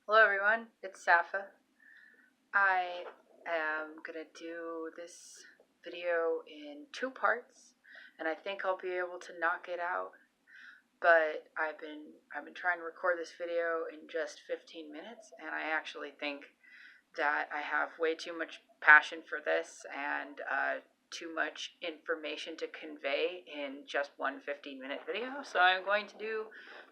Hello everyone, it's Safa. I am gonna do this video in two parts, and I think I'll be able to knock it out. But I've been trying to record this video in just 15 minutes, and I actually think that I have way too much passion for this and too much information to convey in just one 15-minute video. So I'm going to do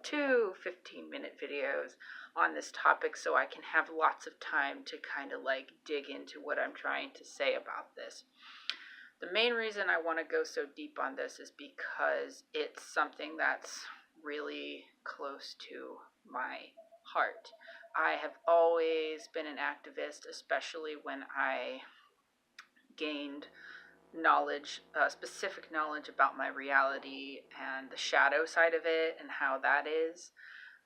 two 15-minute videos on this topic so I can have lots of time to kind of like dig into what I'm trying to say about this. The main reason I want to go so deep on this is because it's something that's really close to my heart. I have always been an activist, especially when I gained knowledge, specific knowledge about my reality and the shadow side of it and how that is.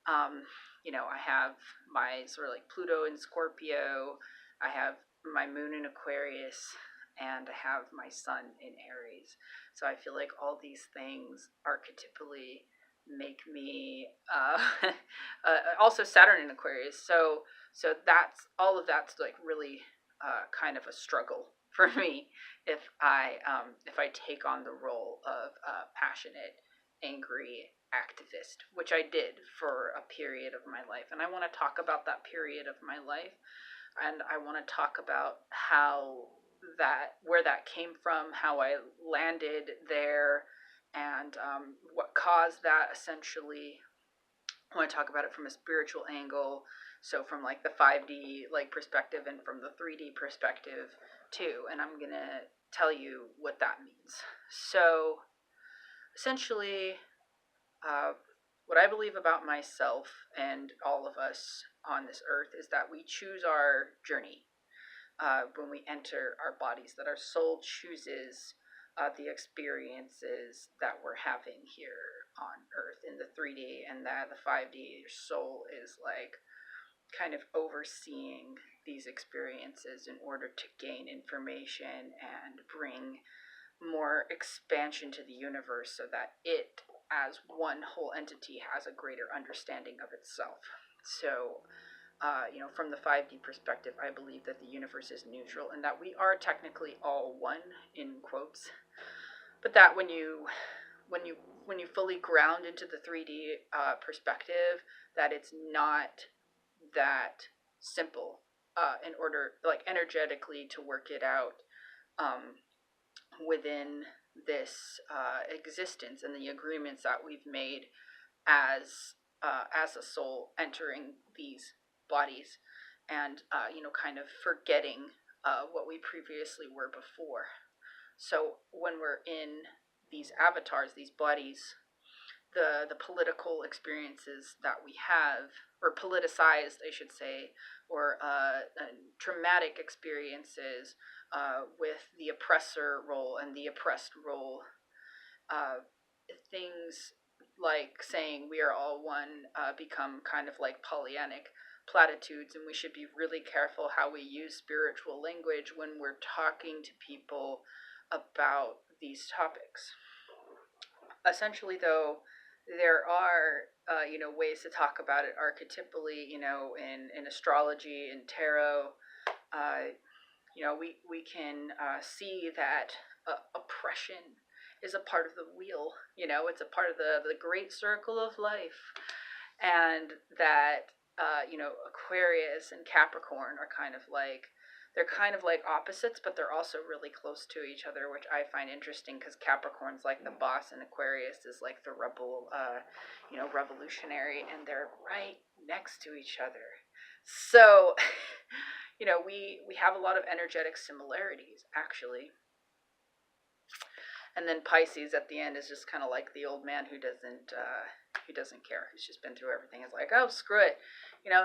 Um, I have my sort of like Pluto in Scorpio, I have my moon in Aquarius, and I have my sun in Aries. So I feel like all these things archetypally make me also Saturn in Aquarius. So that's all of that's like really kind of a struggle for me if I take on the role of passionate, angry activist, which I did for a period of my life. And I want to talk about that period of my life, and I want to talk about where that came from, how I landed there, and what caused that essentially. I want to talk about it from a spiritual angle, so from like the 5D like perspective and from the 3D perspective too, and I'm going to tell you what that means. So essentially, what I believe about myself and all of us on this earth is that we choose our journey when we enter our bodies, that our soul chooses the experiences that we're having here on earth in the 3D, and that the 5D, your soul is like kind of overseeing these experiences in order to gain information and bring more expansion to the universe so that it, as one whole entity, has a greater understanding of itself. So, from the 5D perspective, I believe that the universe is neutral and that we are technically all one, in quotes, but that when you fully ground into the 3D perspective, that it's not that simple in order, like energetically, to work it out within this existence and the agreements that we've made as a soul entering these bodies, and kind of forgetting what we previously were before. So when we're in these avatars, these bodies, the political experiences that we have, or politicized, I should say, or traumatic experiences with the oppressor role and the oppressed role, uh, things like saying we are all one become kind of like Pollyannic platitudes, and we should be really careful how we use spiritual language when we're talking to people about these topics. Essentially, though, there are ways to talk about it archetypally. In astrology and tarot, uh, we can see that oppression is a part of the wheel. It's a part of the great circle of life, and that Aquarius and Capricorn are kind of like opposites, but they're also really close to each other, which I find interesting because Capricorn's like the boss and Aquarius is like the rebel, revolutionary, and they're right next to each other. So, we have a lot of energetic similarities actually. And then Pisces at the end is just kind of like the old man who doesn't care. He's just been through everything. It's like, oh, screw it.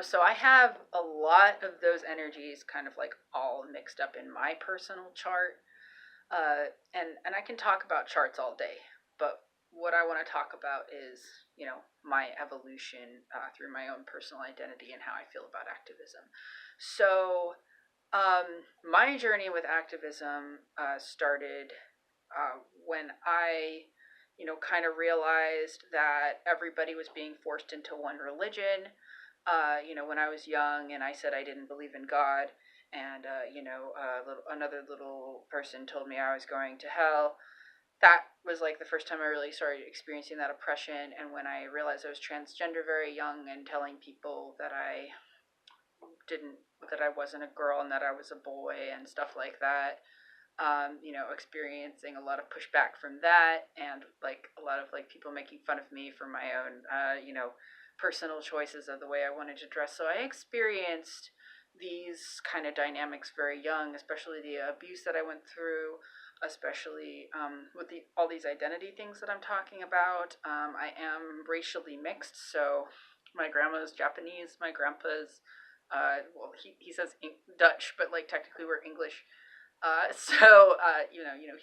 So I have a lot of those energies kind of like all mixed up in my personal chart. And I can talk about charts all day, but what I want to talk about is, my evolution through my own personal identity and how I feel about activism. So, my journey with activism started when I, kind of realized that everybody was being forced into one religion. when I was young and I said I didn't believe in God, and another little person told me I was going to hell. That was like the first time I really started experiencing that oppression. And when I realized I was transgender very young and telling people that I wasn't a girl and that I was a boy and stuff like that, experiencing a lot of pushback from that, and like a lot of like people making fun of me for my own, personal choices of the way I wanted to dress. So I experienced these kind of dynamics very young, especially the abuse that I went through, especially with all these identity things that I'm talking about. I am racially mixed, so my grandma's Japanese, my grandpa's, he says Dutch, but like technically we're English.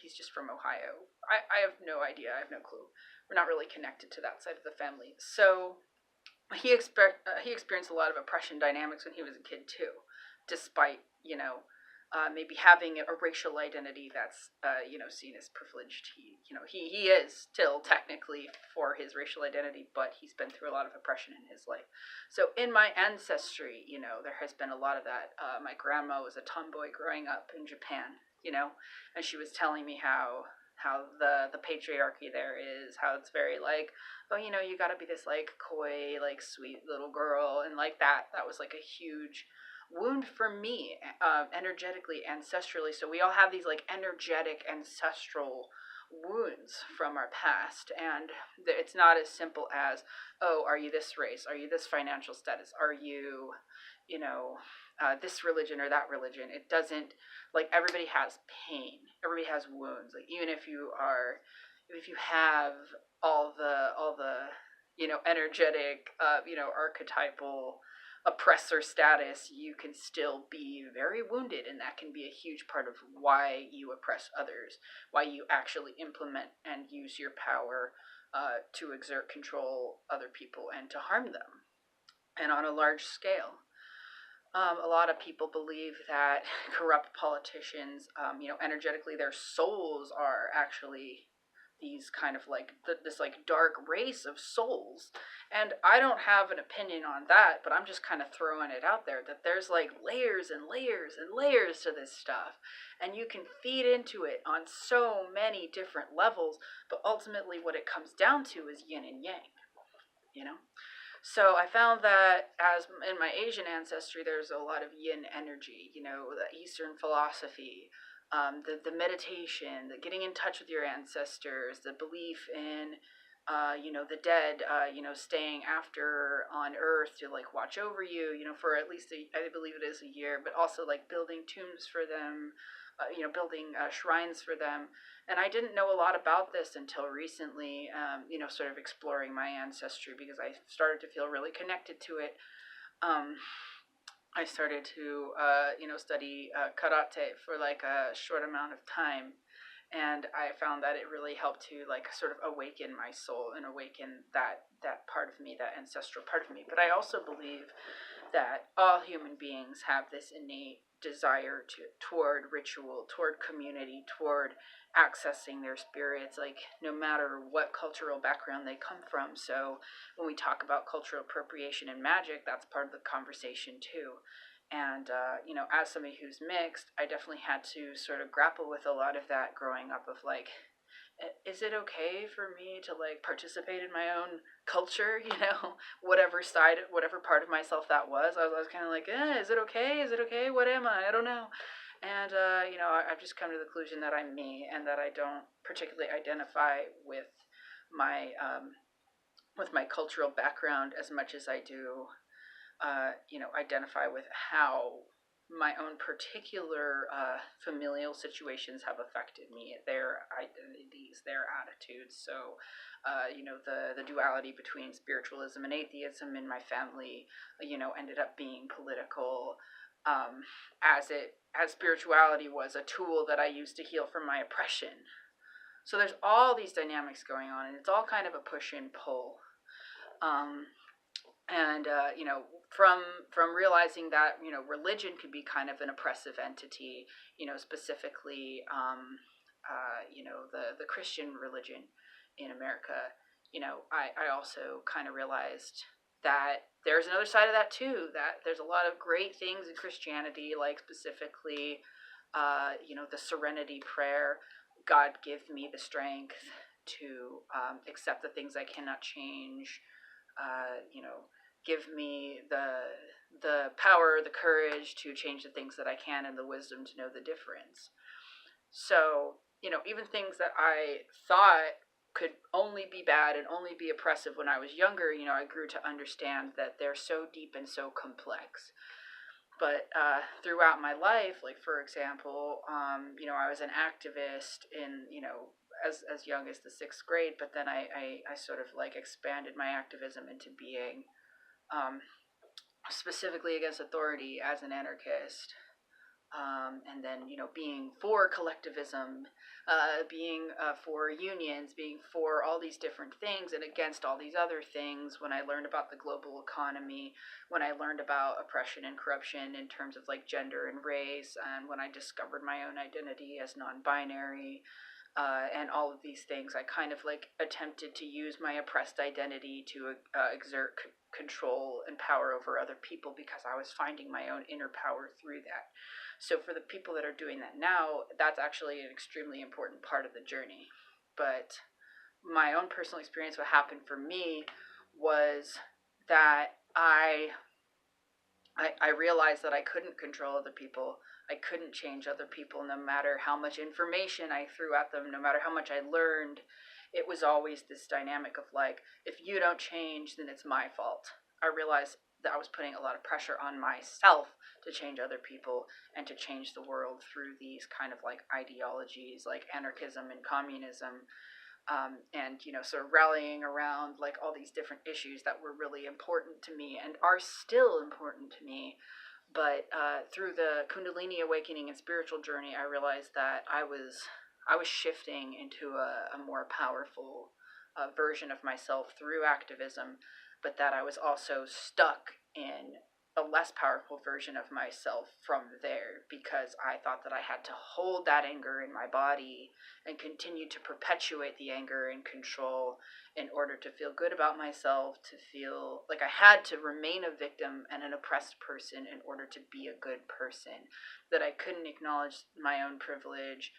He's just from Ohio. I have no idea. I have no clue. We're not really connected to that side of the family. So he experienced a lot of oppression dynamics when he was a kid too, despite maybe having a racial identity that's seen as privileged. He is still technically for his racial identity, but he's been through a lot of oppression in his life. So in my ancestry, there has been a lot of that. My grandma was a tomboy growing up in Japan, and she was telling me how the patriarchy there is, how it's very like, oh, you gotta be this like coy, like sweet little girl, and like that was like a huge wound for me, energetically, ancestrally. So we all have these like energetic ancestral wounds from our past, and it's not as simple as, oh, are you this race, are you this financial status, are you this religion or that religion. It doesn't, like, everybody has pain, everybody has wounds. Like, even if you have all the energetic, archetypal oppressor status, you can still be very wounded, and that can be a huge part of why you oppress others, why you actually implement and use your power to exert control other people and to harm them, and on a large scale. A lot of people believe that corrupt politicians, energetically, their souls are actually these kind of like this like dark race of souls. And I don't have an opinion on that, but I'm just kind of throwing it out there that there's like layers and layers and layers to this stuff, and you can feed into it on so many different levels. But ultimately, what it comes down to is yin and yang. You know. So I found that as in my Asian ancestry, there's a lot of yin energy, the Eastern philosophy, the meditation, the getting in touch with your ancestors, the belief in, the dead, staying after on Earth to like watch over you, for at least I believe it is a year, but also like building tombs for them, building shrines for them. And I didn't know a lot about this until recently, sort of exploring my ancestry, because I started to feel really connected to it. I started to, study karate for like a short amount of time. And I found that it really helped to like sort of awaken my soul and awaken that part of me, that ancestral part of me. But I also believe that all human beings have this innate desire toward ritual, toward community, toward accessing their spirits, like no matter what cultural background they come from. So when we talk about cultural appropriation and magic, that's part of the conversation too. And as somebody who's mixed, I definitely had to sort of grapple with a lot of that growing up, of like, is it okay for me to like participate in my own culture, whatever part of myself that was. I was kind of like, is it okay, what am I don't know. And I've just come to the conclusion that I'm me, and that I don't particularly identify with my cultural background as much as I do identify with how my own particular familial situations have affected me, their identities, their attitudes. So, the duality between spiritualism and atheism in my family, ended up being political, as spirituality was a tool that I used to heal from my oppression. So there's all these dynamics going on, and it's all kind of a push and pull. And from realizing that religion could be kind of an oppressive entity, specifically the Christian religion in America. I also kind of realized that there's another side of that too, that there's a lot of great things in Christianity, like specifically, the serenity prayer. God, give me the strength to accept the things I cannot change. Give me the power, the courage to change the things that I can, and the wisdom to know the difference. So, even things that I thought could only be bad and only be oppressive when I was younger, I grew to understand that they're so deep and so complex. But throughout my life, like for example, I was an activist in, as young as the 6th grade, but then I sort of like expanded my activism into being specifically against authority as an anarchist. And then, being for collectivism, being for unions, being for all these different things and against all these other things. When I learned about the global economy, when I learned about oppression and corruption in terms of like gender and race, and when I discovered my own identity as non-binary, and all of these things, I kind of like attempted to use my oppressed identity to exert control and power over other people, because I was finding my own inner power through that. So for the people that are doing that now, that's actually an extremely important part of the journey. But my own personal experience, what happened for me was that I realized that I couldn't control other people. I couldn't change other people, no matter how much information I threw at them, no matter how much I learned. It was always this dynamic of like, if you don't change, then it's my fault. I realized that I was putting a lot of pressure on myself to change other people and to change the world through these kind of like ideologies like anarchism and communism. And sort of rallying around like all these different issues that were really important to me and are still important to me. But through the Kundalini awakening and spiritual journey, I realized that I was shifting into a more powerful version of myself through activism, but that I was also stuck in a less powerful version of myself from there, because I thought that I had to hold that anger in my body and continue to perpetuate the anger and control in order to feel good about myself, to feel like I had to remain a victim and an oppressed person in order to be a good person, that I couldn't acknowledge my own privilege,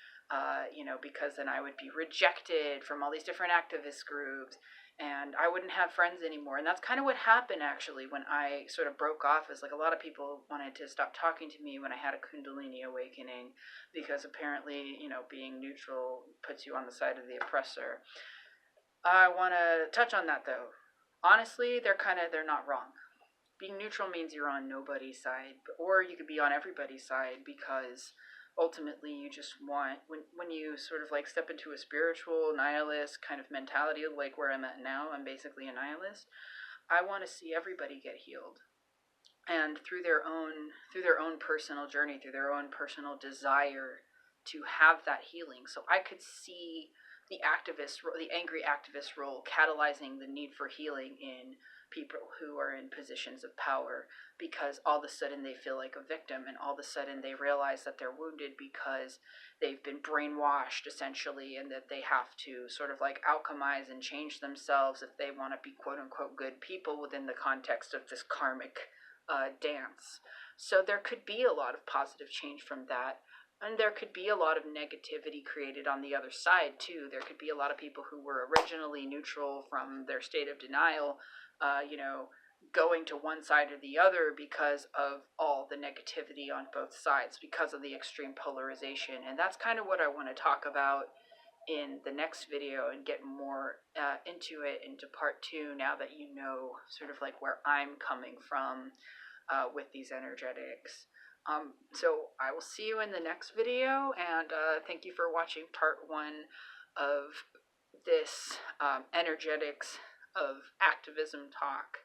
because then I would be rejected from all these different activist groups, and I wouldn't have friends anymore. And that's kind of what happened actually when I sort of broke off. Is like a lot of people wanted to stop talking to me when I had a Kundalini awakening, because apparently, being neutral puts you on the side of the oppressor. I want to touch on that though. Honestly, they're not wrong. Being neutral means you're on nobody's side, or you could be on everybody's side, because ultimately you just want, when you sort of like step into a spiritual nihilist kind of mentality, like where I'm at now, I'm basically a nihilist. I want to see everybody get healed, and through their own personal journey, through their own personal desire to have that healing. So I could see the angry activist role catalyzing the need for healing in people who are in positions of power, because all of a sudden they feel like a victim, and all of a sudden they realize that they're wounded because they've been brainwashed essentially, and that they have to sort of like alchemize and change themselves if they want to be quote unquote good people within the context of this karmic dance. So there could be a lot of positive change from that. And there could be a lot of negativity created on the other side, too. There could be a lot of people who were originally neutral from their state of denial, going to one side or the other because of all the negativity on both sides, because of the extreme polarization. And that's kind of what I want to talk about in the next video, and get more into it, into part 2, now that you know sort of like where I'm coming from with these energetics. So I will see you in the next video, and thank you for watching part 1 of this energetics of activism talk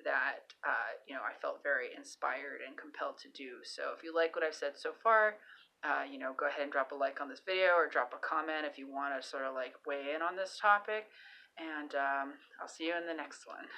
that I felt very inspired and compelled to do. So if you like what I've said so far, go ahead and drop a like on this video, or drop a comment if you want to sort of like weigh in on this topic, and I'll see you in the next one.